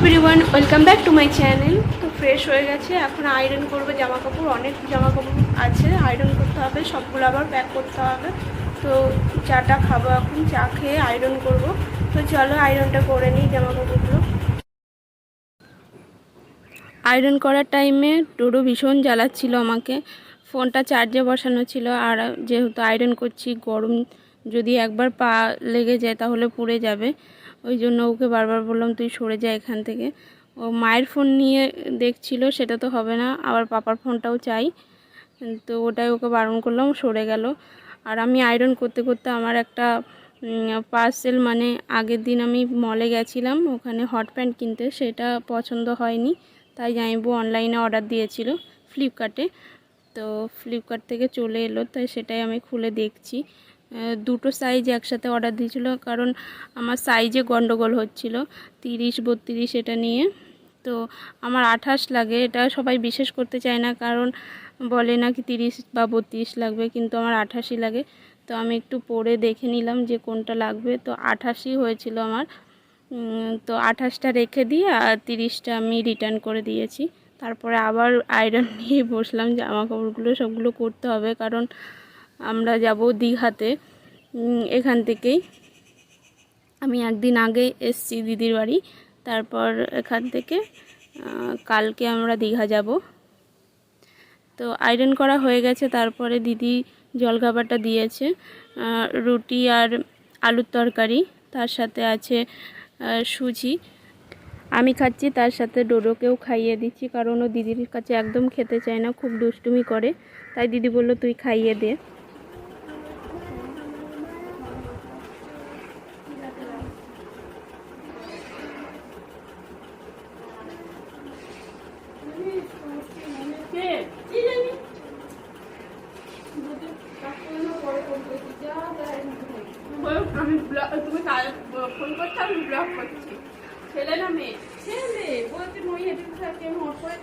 Everyone, welcome back to my channel. তো fresh হয়ে গেছে, এখন আয়রন করবো জামা কাপড়। অনেক জামা কাপড় আছে, আয়রন করতে হবে, সবগুলো আবার প্যাক করতে হবে। তো চাটা খাবো, এখন চা খেয়ে আয়রন করব। তো চলো আয়রনটা করে নিই জামা কাপড়গুলো। আয়রন করার টাইমে ডোডো ভীষণ জ্বালাচ্ছিল আমাকে। ফোনটা চার্জে বসানো ছিল, আর যেহেতু আয়রন করছি, গরম যদি একবার পা লেগে যায় তাহলে পুড়ে যাবে। ওই জন্য ওকে বারবার বললাম তুই সরে যা এখান থেকে। ও মায়ের ফোন নিয়ে দেখছিল, সেটা তো হবে না, আবার পাপার ফোনটাও চাই। তো ওটাই ওকে বারণ করলাম, সরে গেল। আর আমি আয়রন করতে করতে আমার একটা পার্সেল, মানে আগের দিন আমি মলে গেছিলাম ওখানে হট প্যান্ট কিনতে, সেটা পছন্দ হয়নি, তাই জামাইবু অনলাইনে অর্ডার দিয়েছিল ফ্লিপকার্টে। তো ফ্লিপকার্ট থেকে চলে এলো, তাই সেটাই আমি খুলে দেখছি। দুটো সাইজ একসাথে অর্ডার দিয়েছিল, কারণ আমার সাইজে গন্ডগোল হচ্ছিল 30-32 এটা নিয়ে। তো আমার 28 লাগে, এটা সবাই বিশেষ করতে চায় না, কারণ বলে নাকি 30 বা 32 লাগবে, কিন্তু আমার 28ই লাগে। তো আমি একটু পরে দেখে নিলাম যে কোনটা লাগবে, তো 28ই হয়েছিল আমার। তো 28টা রেখে দিয়ে আর 30টা আমি রিটার্ন করে দিয়েছি। তারপরে আবার আয়রন নিয়ে বসলাম, জামা কাপড়গুলো সবগুলো করতে হবে, কারণ আমরা যাব দীঘাতে। এখান থেকেই আমি একদিন আগে এসছি দিদির বাড়ি, তারপর এখান থেকে কালকে আমরা দীঘা যাব। তো আয়রন করা হয়ে গেছে, তারপরে দিদি জলখাবারটা দিয়েছে, রুটি আর আলুর তরকারি, তার সাথে আছে সুজি। আমি খাচ্ছি, তার সাথে ডোডোকেও খাইয়ে দিচ্ছি, কারণ ও দিদির কাছে একদম খেতে চায় না, খুব দুষ্টুমি করে। তাই দিদি বলল তুই খাইয়ে দে। আমি তুমি ফোন করছো, আমি ব্লগ করছি। ছেলে না মেয়ে? ছেলে বলছে মই হেঁটে থাকে, আমি হট করে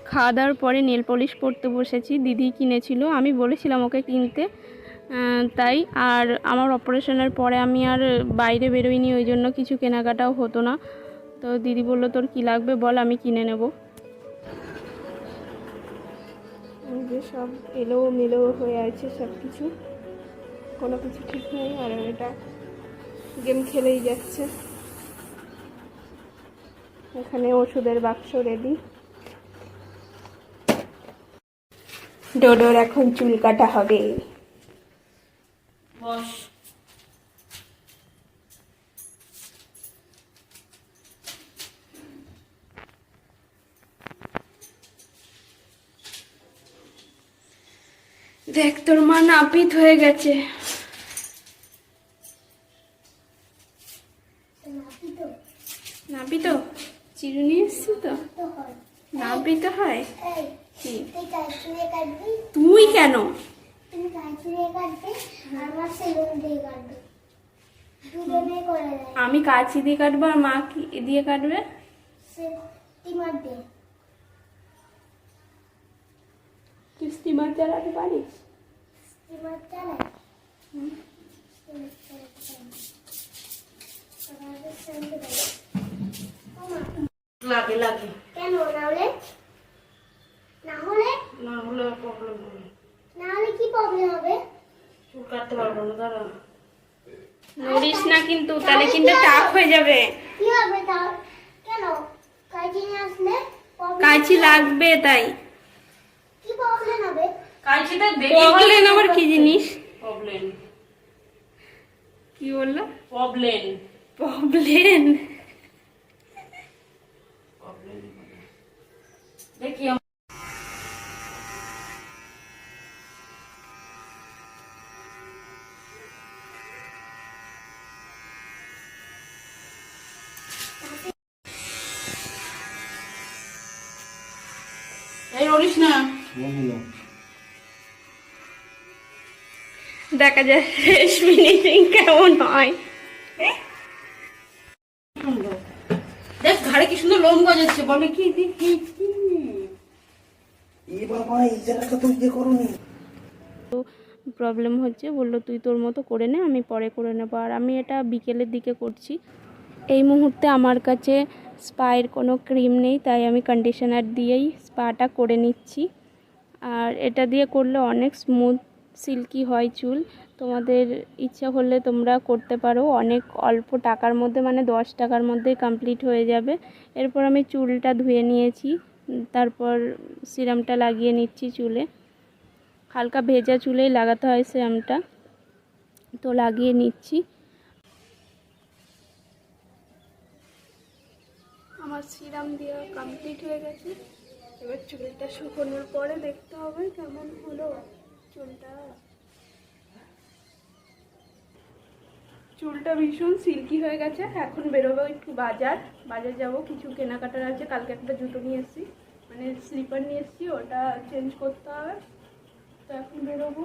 খাওয়া দাওয়ার পরে নেল পলিশ পরতে বসেছি। দিদি কিনেছিল, আমি বলেছিলাম ওকে কিনতে, তাই। আর আমার অপারেশনের পরে আমি আর বাইরে বেরোইনি, ওই জন্য কিছু কেনাকাটাও হতো না। তো দিদি বলল তোর কি লাগবে বল, আমি কিনে নেব। যে সব এলো মেলো হয়ে আছে, সব কিছু, কোনো কিছু ঠিক নেই। আর এটা গেম খেলেই যাচ্ছে। এখানে ওষুধের বাক্স রেডি। ডোডোর এখন চুল কাটা হবে। বস। দেখ তোর মা নাপিত হয়ে গেছে। নাপিত চিরুনি এসছি তো, নাপিত হয় কি? তুই কেন? আমি কাঁচি দিয়ে কাটবো, আর মা কি দিয়ে কাটবে? তুই স্টিমার চালাতে পারিস? লাগে লাগে কেন? না হলে প্রবলেম হবে। না হলে কি প্রবলেম হবে? চুল কাটতে পারবো না, দাঁড়া। নড়িস না কিন্তু, তাহলে কিন্তু টাক হয়ে যাবে। কি হবে তাও? কেন? কাঁচি নিয়ে আসলে কাঁচি লাগবে, তাই। কি প্রবলেম হবে? কাঁচিটা দেরি হয়। প্রবলেম আবার কি জিনিস? প্রবলেম কি বললো? প্রবলেম প্রবলেম দেখি। এই রড়িস না, দেখা যায় শেষ ফিনিশিং কেমন হয়। দেখ ঘাড়ে কি সুন্দর লোম গজাচ্ছে, বলে কি দেখি বাবা এই জায়গাটা তো ইয়ে করোনি। তো প্রবলেম হচ্ছে। বললো তুই তোর মতো করে নে, আমি পরে করে নেবো। আর আমি এটা বিকেলের দিকে করছি। এই মুহূর্তে আমার কাছে স্পায়ের কোনো ক্রিম নেই, তাই আমি কন্ডিশনার দিয়েই স্পাটা করে নিচ্ছি। আর এটা দিয়ে করলে অনেক স্মুথ সিল্কি হয় চুল। তোমাদের ইচ্ছা হলে তোমরা করতে পারো, অনেক অল্প টাকার মধ্যে, মানে 10 টাকার মধ্যেই কমপ্লিট হয়ে যাবে। এরপর আমি চুলটা ধুয়ে নিয়েছি, তারপর সিরামটা লাগিয়ে নিচ্ছি চুলে। হালকা ভেজা চুলেই লাগাতে হয় সিরামটা, তো লাগিয়ে নিচ্ছি। আমার সিরাম দেওয়া কমপ্লিট হয়ে গেছে। এবার চুলটা শুকানোর পরে দেখতে হবে কেমন হলো চুলটা ভীষণ সিল্কি হয়ে গেছে। এখন বেরোবো একটু বাজার যাব, কিছু কেনাকাটার আছে। কালকে একটা জুতো নিয়ে এসেছি, মানে স্লিপার নিয়ে এসেছি, ওটা চেঞ্জ করতে হবে। তো এখন বেরোবো।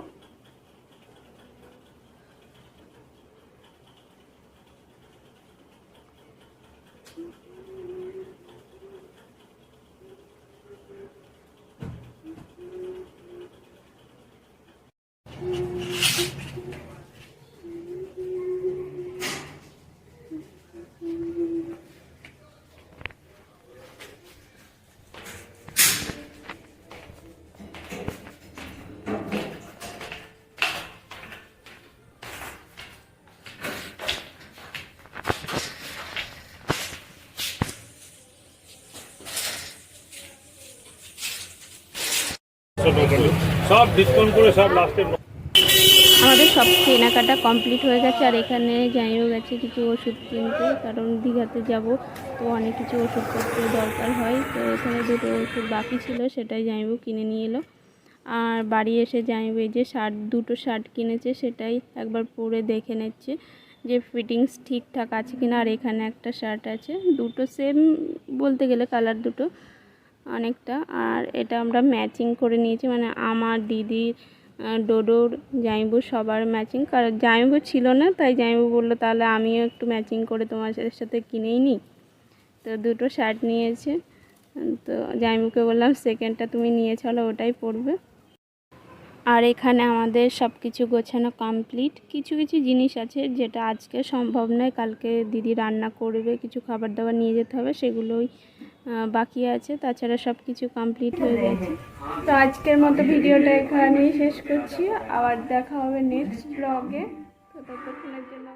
সব ডিসকাউন্ট করে সব লাস্টে। আমাদের সব কেনাকাটা কমপ্লিট হয়ে গেছে। আর এখানে যাইও গেছে কিছু ওষুধ কিনতে, কারণ দীঘাতে যাব, তো অনেক কিছু ওষুধপত্রের দরকার হয়। তো এখানে দুটো ওষুধ বাকি ছিল, সেটাই যাইবো কিনে নিয়ে এলো। আর বাড়ি এসে যাইবো এই যে দুটো শার্ট কিনেছে, সেটাই একবার পরে দেখে নিচ্ছে যে ফিটিংস ঠিকঠাক আছে কিনা। আর এখানে একটা শার্ট আছে, দুটো সেম বলতে গেলে, কালার দুটো অনেকটা। আর এটা আমরা ম্যাচিং করে নিয়েছি, মানে আমার, দিদির, ডোডোর, জামাইবুর সবার ম্যাচিং। কারণ জামাইবু ছিল না, তাই জামাইবু বললো তাহলে আমিও একটু ম্যাচিং করে তোমার সাথে কিনেই নিই। তো দুটো শার্ট নিয়েছে। তো জামাইবুকে বললাম সেকেন্ডটা তুমি নিয়ে চলো, ওটাই পরবে। আর এখানে আমাদের সব কিছু গোছানো কমপ্লিট। কিছু কিছু জিনিস আছে যেটা আজকে সম্ভব নয়, কালকে দিদি রান্না করবে, কিছু খাবার দাবার নিয়ে যেতে হবে, সেগুলোই বাকি আছে। তাছাড়া সব কিছু কমপ্লিট হয়ে গেছে। তো আজকের মতো ভিডিওটা এখানেই শেষ করছি, আবার দেখা হবে নেক্সট ব্লগে। তো ততক্ষণের জন্য